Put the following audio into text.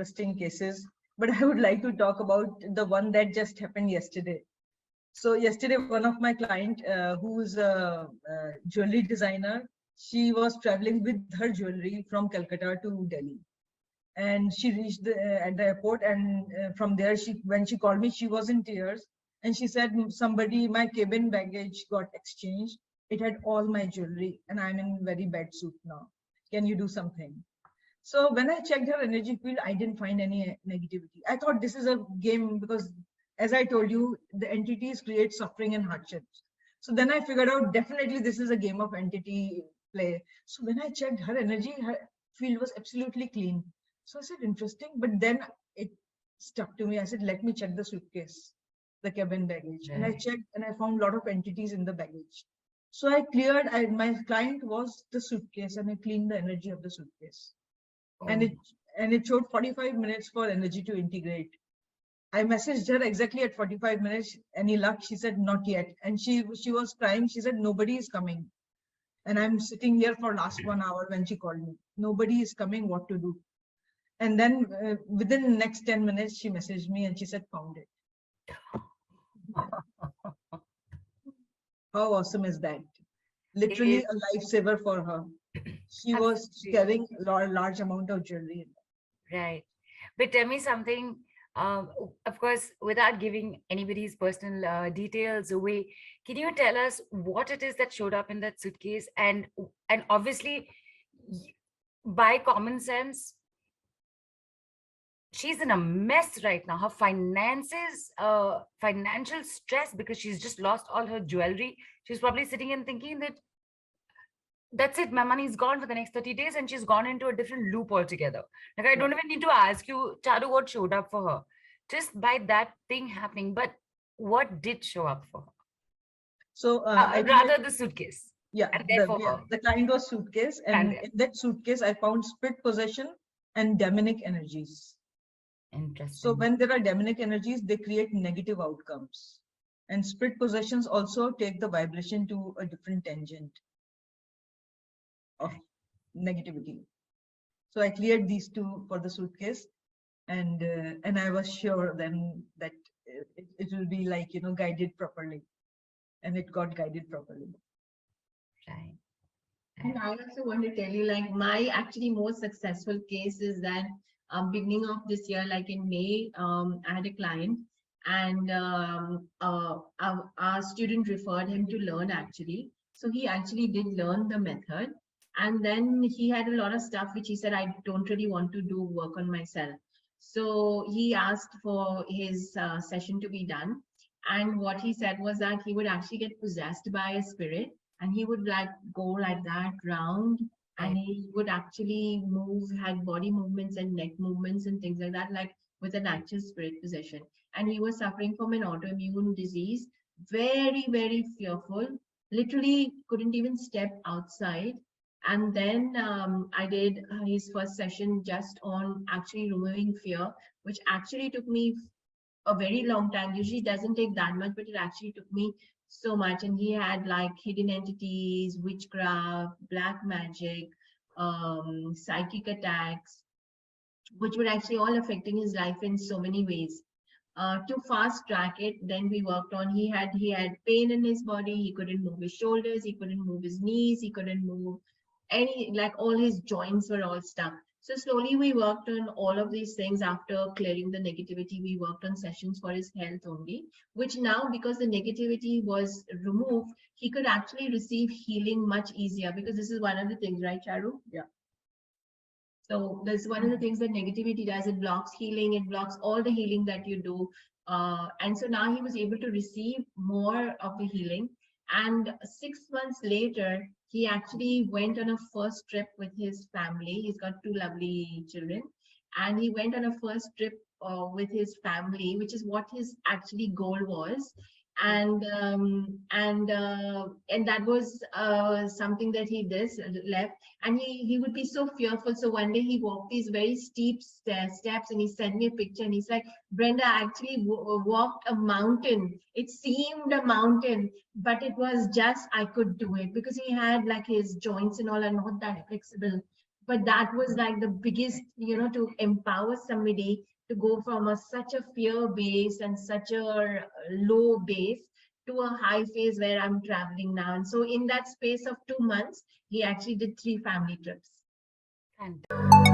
interesting cases, but I would like to talk about the one that just happened yesterday. So yesterday, one of my client, who's a jewelry designer, she was traveling with her jewelry from Calcutta to Delhi, and she reached at the airport, and from there, when she called me, she was in tears, and she said, somebody, my cabin baggage got exchanged. It had all my jewelry, and I'm in very bad suit now. Can you do something? So when I checked her energy field, I didn't find any negativity. I thought this is a game because, as I told you, the entities create suffering and hardships. So then I figured out definitely this is a game of entity play. So when I checked her energy, her field was absolutely clean. So I said, interesting. But then it stuck to me. I said, let me check the suitcase, the cabin baggage. And I checked and I found a lot of entities in the baggage. So I cleared, my client was the suitcase, and I cleaned the energy of the suitcase. And it showed 45 minutes for energy to integrate. I messaged her exactly at 45 minutes. Any luck? She said, not yet. And she was crying. She said, nobody is coming. And I'm sitting here for last 1 hour when she called me. Nobody is coming, what to do? And then within the next 10 minutes, she messaged me and she said, found it. How awesome is that? Literally a lifesaver for her. She was carrying a large amount of jewelry. Right. But tell me something, of course, without giving anybody's personal details away, can you tell us what it is that showed up in that suitcase? And obviously, by common sense, she's in a mess right now. Her finances, financial stress, because she's just lost all her jewelry. She's probably sitting and thinking that that's it, my money is gone for the next 30 days, and she's gone into a different loop altogether. Like, I don't even need to ask you, Charu, what showed up for her just by that thing happening. But what did show up for her? So rather the suitcase. Yeah, the client was suitcase, and in that suitcase, I found split possession and demonic energies. Interesting. So when there are demonic energies, they create negative outcomes. And split possessions also take the vibration to a different tangent of negativity. So I cleared these two for the suitcase, and I was sure then that it will be like, guided properly, and it got guided properly. Right. And I also want to tell you, like, my actually most successful case is that beginning of this year, like in May, I had a client, and our student referred him to learn actually. So he actually did learn the method. And then he had a lot of stuff which he said, I don't really want to do work on myself. So he asked for his session to be done. And what he said was that he would actually get possessed by a spirit, and he would like go like that round, and he would actually move, had body movements and neck movements and things like that, like with an actual spirit possession. And he was suffering from an autoimmune disease, very, very fearful, literally couldn't even step outside. And then I did his first session just on actually removing fear, which actually took me a very long time. Usually doesn't take that much, but it actually took me so much. And he had like hidden entities, witchcraft, black magic, psychic attacks, which were actually all affecting his life in so many ways. To fast track it, then we worked on, he had pain in his body, he couldn't move his shoulders, he couldn't move his knees, he couldn't move any, like all his joints were all stuck. So slowly we worked on all of these things. After clearing the negativity, we worked on sessions for his health only, which now, because the negativity was removed, he could actually receive healing much easier, because this is one of the things, right, Charu? Yeah. So that's one of the things that negativity does. It blocks healing. It blocks all the healing that you do. And so now he was able to receive more of the healing. And 6 months later, he actually went on a first trip with his family. He's got 2 lovely children. And he went on a first trip with his family, which is what his actually goal was. And that was something that he left, and he would be so fearful. So one day he walked these very steep steps, and he sent me a picture, and he's like, Brenda, I actually walked a mountain. It seemed a mountain, but it was just, I could do it, because he had like his joints and all are not that flexible. but that was like the biggest, to empower somebody to go from such a fear base and such a low base to a high phase where I'm traveling now. And so in that space of 2 months, he actually did 3 family trips. And